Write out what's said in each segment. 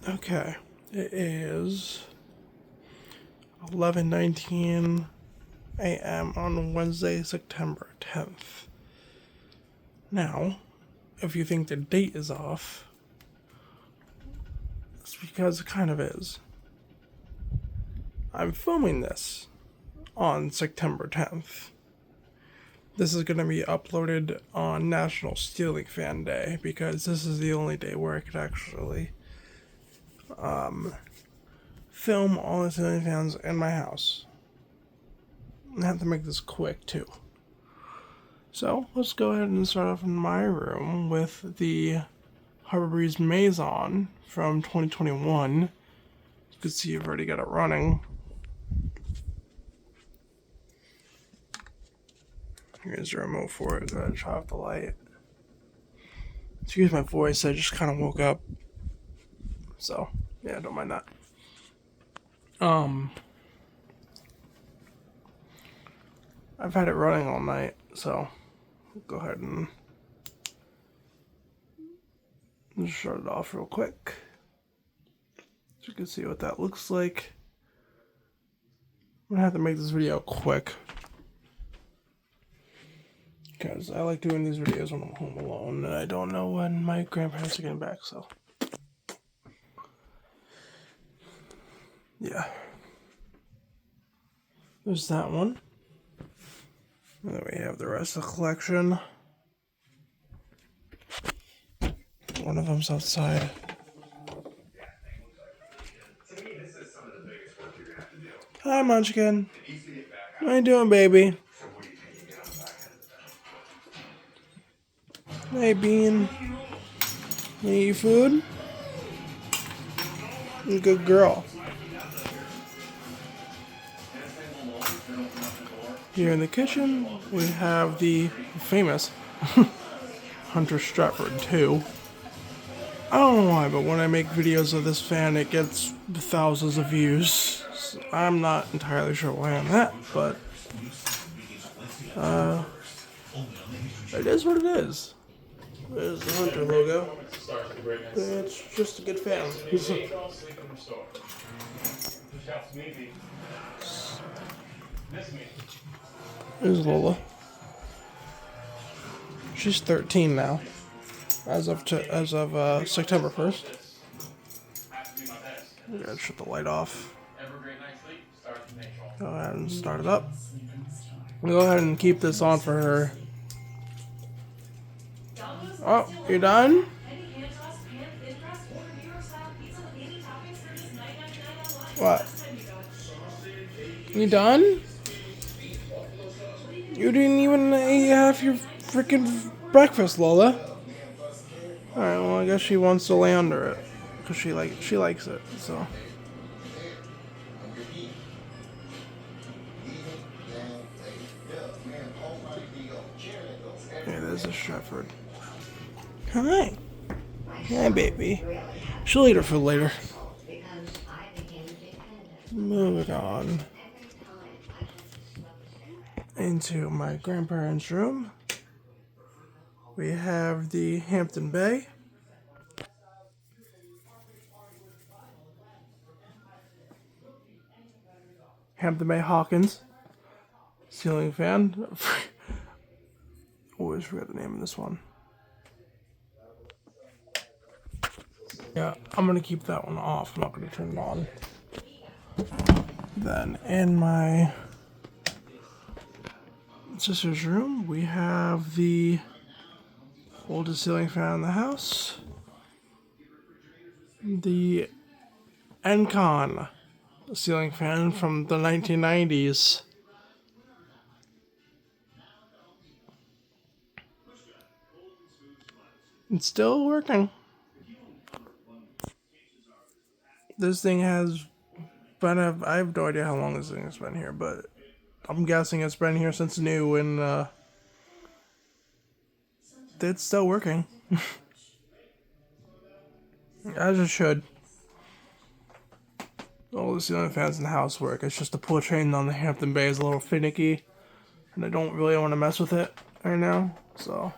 Okay, it is 11:19 a.m. on Wednesday, September 10th. Now, if you think the date is off, it's because it kind of is. I'm filming this on September 10th. This is going to be uploaded on National Stealing Fan Day because this is the only day where I could actually film all the ceiling fans in my house. I have to make this quick too. So let's go ahead and start off in my room with the Harbor Breeze Maison from 2021. You can see I've already got it running. Here's the remote for it. Go ahead and shut off the light. Excuse my voice, I just kind of woke up. So, yeah, don't mind that. I've had it running all night, so go ahead and just shut it off real quick. So you can see what that looks like. I'm gonna have to make this video quick because I like doing these videos when I'm home alone and I don't know when my grandparents are getting back, so yeah. There's that one. And then we have the rest of the collection. One of them's outside. Hi, Munchkin. How you doing, baby? Hey, Bean. You eat food? You're a good girl. Here in the kitchen, we have the famous Hunter Stratford 2. I don't know why, but when I make videos of this fan, it gets thousands of views. So I'm not entirely sure why on that, but it is what it is. There's the Hunter logo. It's just a good fan. There's Lola. She's 13 now, as of September 1st. We gotta shut the light off. Go ahead and start it up. Go ahead and keep this on for her. Oh, you done? What? You done? You didn't even eat half your freaking breakfast, Lola. Alright, well I guess she wants to lay under it. Because she likes it, so. Yeah, there's a Stratford. Hi. Hi, baby. She'll eat her food later. Moving on into my grandparents' room. We have the Hampton Bay. Hampton Bay Hawkins ceiling fan. Always forget the name of this one. Yeah, I'm gonna keep that one off. I'm not gonna turn it on. Then in my sister's room, we have the oldest ceiling fan in the house. The Encon ceiling fan from the 1990s. It's still working. This thing has been, I have no idea how long this thing has been here, but I'm guessing it's been here since new, and it's still working. As it should. All the ceiling fans in the house work. It's just the pull chain on the Hampton Bay is a little finicky, and I don't really want to mess with it right now, so.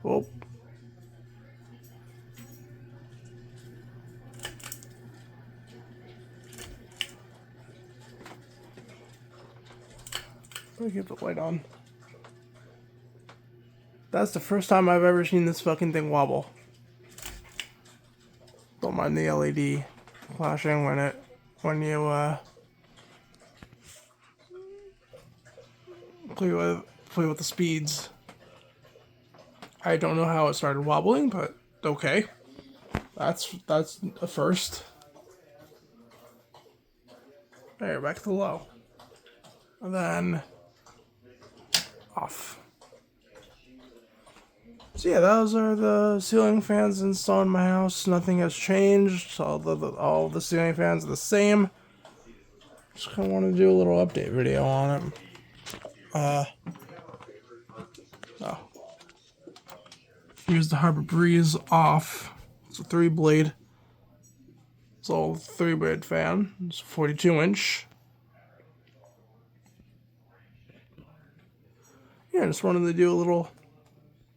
Oh. Let me get the light on. That's the first time I've ever seen this fucking thing wobble. Don't mind the LED flashing when you play with the speeds. I don't know how it started wobbling, but okay. That's a first. There, back to low. And then off. So yeah, those are the ceiling fans installed in my house. Nothing has changed. All the ceiling fans are the same. Just kind of want to do a little update video on it. Oh. Here's the Harbor Breeze off. It's a 3-blade. It's all 3-blade fan. It's a 42-inch. Yeah, I just wanted to do a little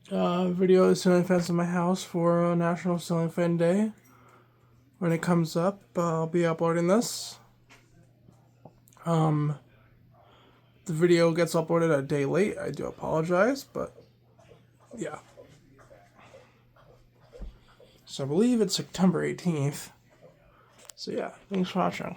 video of ceiling fans in my house for National Ceiling Fan Day. When it comes up, I'll be uploading this. The video gets uploaded a day late. I do apologize, but yeah. So I believe it's September 18th. So yeah, thanks for watching.